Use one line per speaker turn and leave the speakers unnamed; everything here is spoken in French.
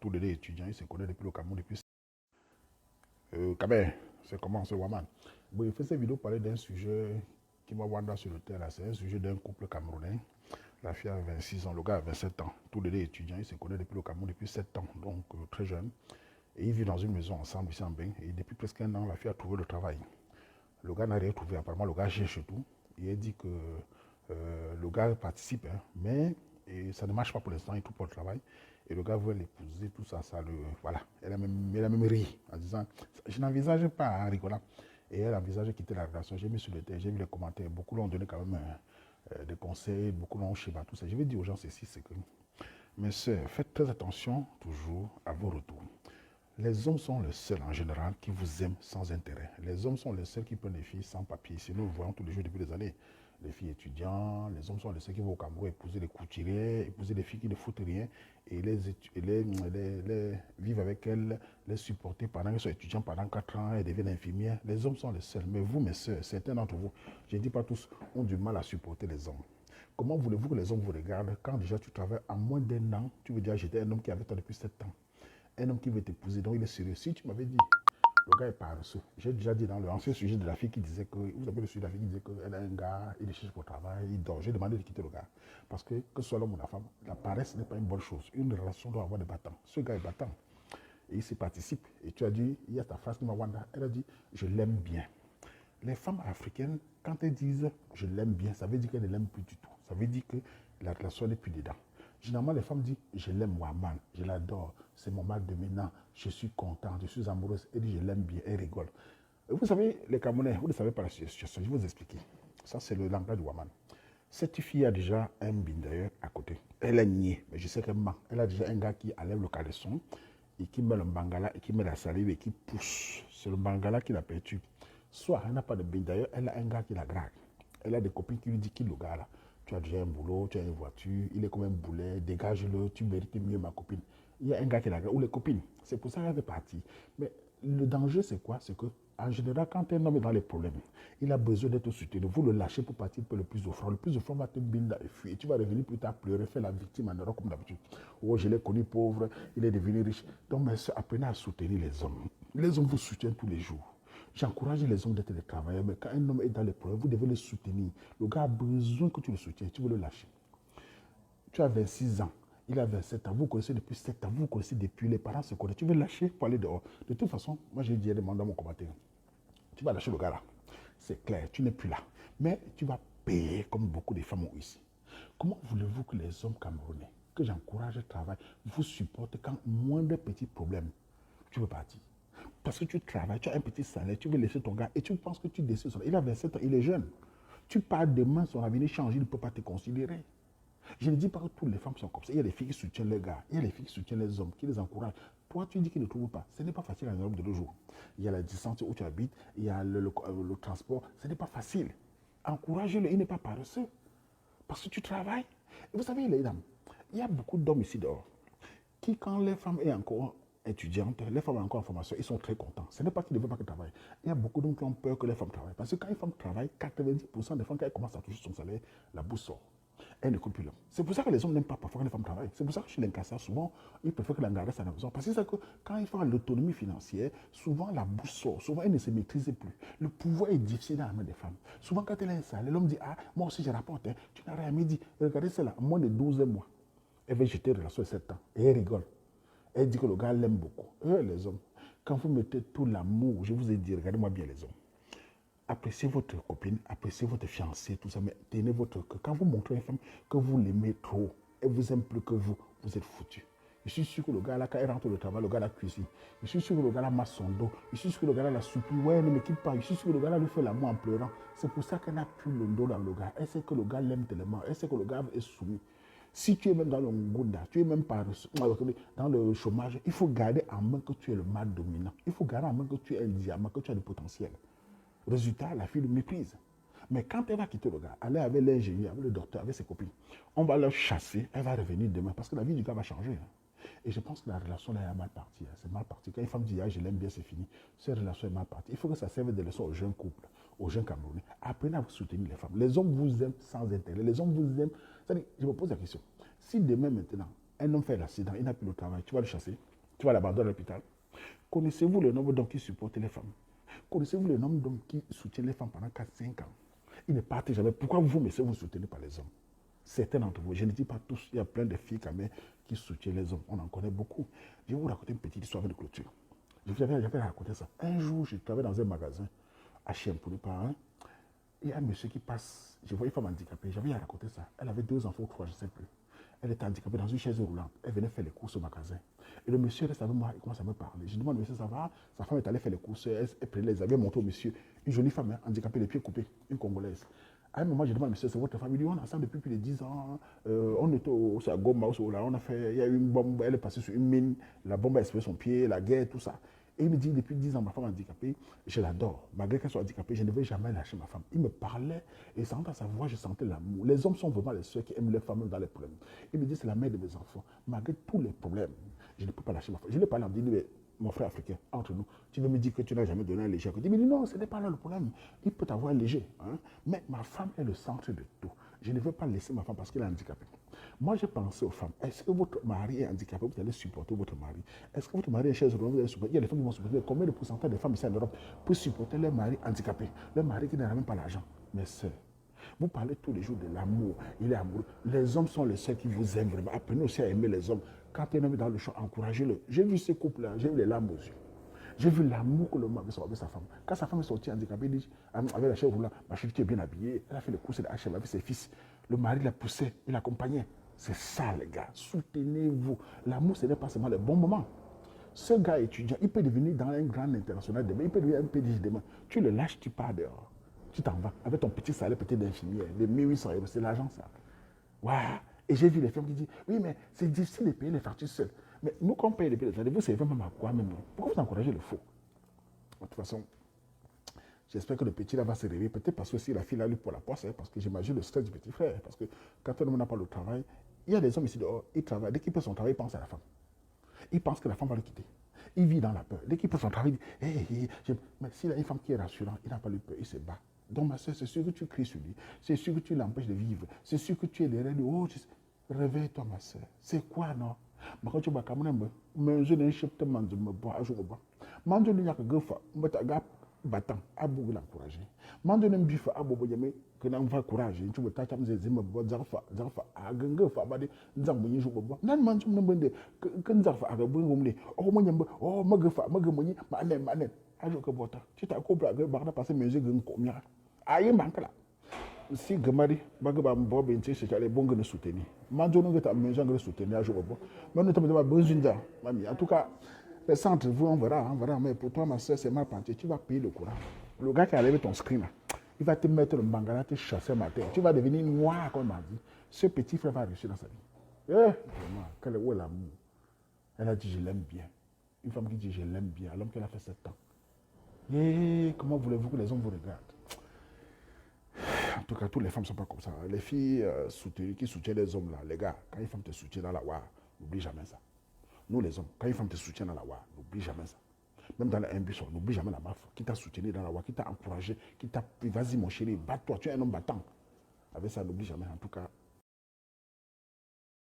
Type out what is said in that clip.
tous les deux étudiants, ils se connaissent depuis le Cameroun, depuis... Kabé, c'est comment ce Waman? Bon, il fait cette vidéo parler d'un sujet qui m'a vendu sur le terrain. C'est un sujet d'un couple camerounais. La fille a 26 ans, le gars a 27 ans. Tous les deux étudiants, ils se connaissent depuis le Cameroun depuis 7 ans, donc très jeune. Et ils vivent dans une maison ensemble ici en Bain. Et depuis presque un an, la fille a trouvé le travail. Le gars n'a rien trouvé. Apparemment, le gars cherche tout. Il a dit que le gars participe, hein, mais ça ne marche pas pour l'instant, il trouve pas le travail. Et le gars veut l'épouser, tout ça, voilà. Elle a même ri en disant, je n'envisage pas en rigolant. Et elle envisage de quitter la relation. J'ai mis sur le terrain, j'ai vu les commentaires. Beaucoup l'ont donné quand même des conseils, beaucoup l'ont schéma, tout ça. Je vais dire aux gens ceci, c'est que, mes soeurs, faites très attention toujours à vos retours. Les hommes sont les seuls en général qui vous aiment sans intérêt. Les hommes sont les seuls qui prennent les filles sans papier. Si nous le voyons tous les jours depuis des années. Les filles étudiantes, les hommes sont les seuls qui vont au Cameroun épouser les couturiers, épouser les filles qui ne foutent rien et les vivre avec elles, les supporter pendant qu'elles sont étudiantes pendant 4 ans et deviennent infirmières. Les hommes sont les seuls. Mais vous, mes soeurs, certains d'entre vous, je ne dis pas tous, ont du mal à supporter les hommes. Comment voulez-vous que les hommes vous regardent quand déjà tu travailles à moins d'1 an, tu veux dire j'étais un homme qui avait toi depuis 7 ans. Un homme qui veut t'épouser, donc il est sérieux. Si tu m'avais dit, le gars est paresseux. J'ai déjà dit dans l'ancien sujet de la fille qui disait que, vous avez le sujet de la fille qui disait qu'elle a un gars, il cherche pour le travail, il dort. J'ai demandé de quitter le gars. Parce que ce soit l'homme ou la femme, la paresse n'est pas une bonne chose. Une relation doit avoir des battants. Ce gars est battant. Et il s'y participe. Et tu as dit, il y a ta phrase qui m'a Wanda, elle a dit, je l'aime bien. Les femmes africaines, quand elles disent je l'aime bien, ça veut dire qu'elles ne l'aiment plus du tout. Ça veut dire que la relation n'est plus dedans. Généralement, les femmes disent je l'aime Waman, je l'adore, c'est mon mal dominant, je suis content, je suis amoureuse. Elle dit je l'aime bien, elle rigole. Et vous savez, les Camerounais, vous ne savez pas la situation, je vais vous expliquer. Ça, c'est le langage de Waman. Cette fille a déjà un d'ailleurs à côté. Elle est niée, mais je sais qu'elle ment. Elle a déjà un gars qui enlève le caleçon et qui met le bangala et qui met la salive et qui pousse. C'est le bangala qui la perturbe. Soit elle n'a pas de bain d'ailleurs, elle a un gars qui la drague. Elle a des copines qui lui disent qu'il le gars là. Tu as déjà un boulot, tu as une voiture, il est comme un boulet, dégage-le, tu mérites mieux ma copine. Il y a un gars qui la drague, ou les copines. C'est pour ça qu'elle fait partie. Mais le danger c'est quoi? C'est que en général, quand un homme est dans les problèmes, il a besoin d'être soutenu. Vous le lâchez pour partir pour le plus offrant. Le plus offrant va te binder et fuir. Et tu vas revenir plus tard pleurer, faire la victime en Europe comme d'habitude. Oh, je l'ai connu pauvre, il est devenu riche. Donc, mes soeurs, apprenez à soutenir les hommes. Les hommes vous soutiennent tous les jours. J'encourage les hommes d'être des travailleurs, mais quand un homme est dans les problèmes, vous devez le soutenir. Le gars a besoin que tu le soutiennes, tu veux le lâcher. Tu as 26 ans, il a 27 ans, vous connaissez depuis 7 ans, vous connaissez depuis, les parents se connaissent, tu veux lâcher pour aller dehors. De toute façon, moi j'ai dit à demander à mon commentaire, tu vas lâcher le gars là. C'est clair, tu n'es plus là. Mais tu vas payer comme beaucoup de femmes ont ici. Comment voulez-vous que les hommes camerounais, que j'encourage le travail, vous supportent quand moindre petit problème, tu veux partir? Parce que tu travailles, tu as un petit salaire, tu veux laisser ton gars et tu penses que tu décides. Il a 27 ans, il est jeune. Tu pars demain, son avenir change, il ne peut pas te considérer. Je ne dis pas que toutes les femmes sont comme ça. Il y a des filles qui soutiennent les gars, il y a des filles qui soutiennent les hommes, qui les encouragent. Toi, tu dis qu'ils ne trouvent pas. Ce n'est pas facile en Europe de nos jours. Il y a la distance où tu habites, il y a le transport. Ce n'est pas facile. Encouragez-le, il n'est pas paresseux. Parce que tu travailles. Et vous savez, les dames, il y a beaucoup d'hommes ici dehors qui, quand les femmes sont encore étudiantes, les femmes sont encore en formation, ils sont très contents. Ce n'est pas qu'ils ne veulent pas qu'elles travaillent. Il y a beaucoup d'hommes qui ont peur que les femmes travaillent. Parce que quand les femmes travaillent, 90% des femmes, quand elles commencent à toucher son salaire, la bourse sort. Elle ne coupe plus l'homme. C'est pour ça que les hommes n'aiment pas parfois que les femmes travaillent. C'est pour ça que chez l'incasseur, souvent, ils préfèrent que la garde à la maison. Parce que c'est que quand ils font l'autonomie financière, souvent la bourse sort. Souvent, elle ne se maîtrise plus. Le pouvoir est difficile dans la main des femmes. Souvent, quand elle a un salaire, l'homme dit, ah, moi aussi je rapporte, hein. Tu n'as rien à me dire. Regardez cela, moins de 12 mois. Elle veut jeter relation de 7 ans. Et elle rigole. Elle dit que le gars l'aime beaucoup. Les hommes, quand vous mettez tout l'amour, je vous ai dit, regardez-moi bien les hommes. Appréciez votre copine, appréciez votre fiancé, tout ça, mais tenez votre cœur. Quand vous montrez à une femme que vous l'aimez trop, elle vous aime plus que vous, vous êtes foutu. Je suis sûr que le gars là, quand il rentre au travail, le gars la cuisine. Je suis sûr que le gars là masse son dos. Je suis sûr que le gars là la supplie. Ouais, ne me quitte pas. Je suis sûr que le gars là lui fait l'amour en pleurant. C'est pour ça qu'elle n'a plus le dos dans le gars. Elle sait que le gars l'aime tellement. Elle sait que le gars est soumis. Si tu es même dans le Ngunda, tu es même pas dans le chômage, il faut garder en main que tu es le mal dominant. Il faut garder en main que tu es un diamant, que tu as le potentiel. Résultat, la fille le méprise. Mais quand elle va quitter le gars, aller avec l'ingénieur, avec le docteur, avec ses copines, on va la chasser, elle va revenir demain parce que la vie du gars va changer. Et je pense que la relation là est mal partie. C'est mal parti. Quand une femme dit ah, je l'aime bien, c'est fini. Cette relation est mal partie. Il faut que ça serve de leçon aux jeunes couples, aux jeunes Camerounais. Apprenez à vous soutenir les femmes. Les hommes vous aiment sans intérêt. Les hommes vous aiment. C'est-à-dire, je me pose la question. Si demain maintenant, Un homme fait l'accident, il n'a plus le travail. Tu vas le chasser. Tu vas l'abandonner à l'hôpital. Connaissez-vous le nombre d'hommes qui supportent les femmes? Connaissez-vous le nombre d'hommes qui soutiennent les femmes pendant 4-5 ans? Ils ne partent jamais. Pourquoi vous, messieurs, vous soutenez pas les hommes? Certains d'entre vous, je ne dis pas tous, il y a plein de filles quand même qui soutiennent les hommes. On en connaît beaucoup. Je vais vous raconter une petite histoire de clôture. J'avais raconté ça. Un jour, je travaillais dans un magasin à Chiempouli par un. Il y a un monsieur qui passe. Je vois une femme handicapée. J'avais raconté ça. Elle avait 2 enfants ou 3, je ne sais plus. Elle était handicapée dans une chaise roulante. Elle venait faire les courses au magasin. Et le monsieur reste avec moi, il commence à me parler. Je demande, monsieur, ça va? Sa femme est allée faire les courses. Elle prenait les habits, montré au monsieur. Une jolie femme, handicapée, les pieds coupés, une Congolaise. À un moment, je demande, monsieur, c'est votre famille? Il dit, on est ensemble depuis plus de 10 ans. On était à Goma, on a fait, il y a eu une bombe, elle est passée sur une mine. La bombe a explosé son pied, la guerre, tout ça. Et il me dit, depuis 10 ans, ma femme handicapée, je l'adore. Malgré qu'elle soit handicapée, je ne vais jamais lâcher ma femme. Il me parlait et sans dans sa voix, je sentais l'amour. Les hommes sont vraiment les seuls qui aiment les femmes dans les problèmes. Il me dit, c'est la mère de mes enfants. Malgré tous les problèmes, je ne peux pas lâcher ma femme. Je ne l'ai pas dit, mais mon frère africain, entre nous, tu veux me dire que tu n'as jamais donné un léger. Il me dit, non, ce n'est pas là le problème. Il peut avoir un léger. Hein? Mais ma femme est le centre de tout. Je ne veux pas laisser ma femme parce qu'elle est handicapée. Moi, j'ai pensé aux femmes. Est-ce que votre mari est handicapé? Vous allez supporter votre mari. Est-ce que votre mari est chaise roulante? Vous allez supporter? Il y a des femmes qui vont supporter. Combien de pourcentage des femmes ici en Europe peuvent supporter leur mari handicapé? Leur mari qui n'a même pas l'argent. Mes sœurs, vous parlez tous les jours de l'amour. Il est amoureux. Les hommes sont les seuls qui vous aiment vraiment. Apprenez aussi à aimer les hommes. Quand un homme est dans le champ, encouragez-le. J'ai vu ces couples-là, j'ai vu les larmes aux yeux. J'ai vu l'amour que l'homme avait avec sa femme. Quand sa femme est sortie handicapée, il dit, avec la chaise roulante, ma chérie, tu es bien habillée. Elle a fait les courses de HM avec ses fils. Le mari la poussait, il l'accompagnait. C'est ça, les gars. Soutenez-vous. L'amour, ce n'est pas seulement les bons moments. Ce gars étudiant, il peut devenir dans un grand international demain, il peut devenir un PDG demain. Tu le lâches, tu pars dehors. Tu t'en vas avec ton petit salaire peut-être d'infirmière, de 1800 euros. C'est l'argent, ça. Waouh. Et j'ai vu les femmes qui disent, oui, mais c'est difficile de payer les factures seules. Mais nous, quand on paye les factures, vous savez même à quoi même. Pourquoi vous encouragez le faux? De toute façon, j'espère que le petit là va se réveiller. Peut-être parce que si la fille a lu pour la poisse, parce que j'imagine le stress du petit frère. Parce que quand un homme n'a pas le travail, il y a des hommes ici dehors, ils travaillent. Dès qu'il peut son travail, il pense à la femme. Il pense que la femme va le quitter. Il vit dans la peur. Dès qu'il peut son travail, il dit, mais s'il a une femme qui est rassurante, il n'a pas eu peur, il se bat. Donc ma soeur, c'est sûr que tu cries sur lui. C'est sûr que tu l'empêches de vivre. C'est sûr que tu es derrière lui. Oh, réveille-toi, ma soeur. C'est quoi, non? Quand tu vas comme mais je n'ai pas de me boire à jour. Mange le yak gofa, mbataga battant, à bout l'encourager. Mange le bif à bobo yamé, que l'on va courager. Tu veux t'acheter des zimbo, zarfa, à gangofa, badi, zamboni joubo. Nan mange mon bende, que zarfa à gabungumli. Oh, mon yambo, oh, magafa, magamoni, manem, manem. À jour que bota. Tu t'as compris à barda passer mes yeux comme ya. Aïe, manque là. Si Gamari, Bagabam Bob, et c'est les bons de soutenir. Mangeons nous à maison de soutenir à jour. Mais nous avons besoin d'un. En tout cas, les centres, vous, on verra, mais pour toi, ma soeur, c'est mal parti. Tu vas payer le courant. Le gars qui a levé ton screen, il va te mettre le bangala, te chasser ma tête. Tu vas devenir noir, comme on m'a dit. Ce petit frère va réussir dans sa vie. Vraiment, quel est l'amour? Elle a dit, je l'aime bien. Une femme qui dit, je l'aime bien, alors qu'elle a fait 7 ans. Et comment voulez-vous que les hommes vous regardent? En tout cas, toutes les femmes ne sont pas comme ça. Les filles qui soutiennent les hommes, là, les gars, quand une femme te soutient dans la WA, n'oublie jamais ça. Nous, les hommes, quand une femme te soutient dans la WA, n'oublie jamais ça. Même dans la ambition, n'oublie jamais la meuf qui t'a soutenu dans la WA, qui t'a encouragé, qui t'a dit, vas-y mon chéri, bats-toi, tu es un homme battant. Avec ça, n'oublie jamais. En tout cas,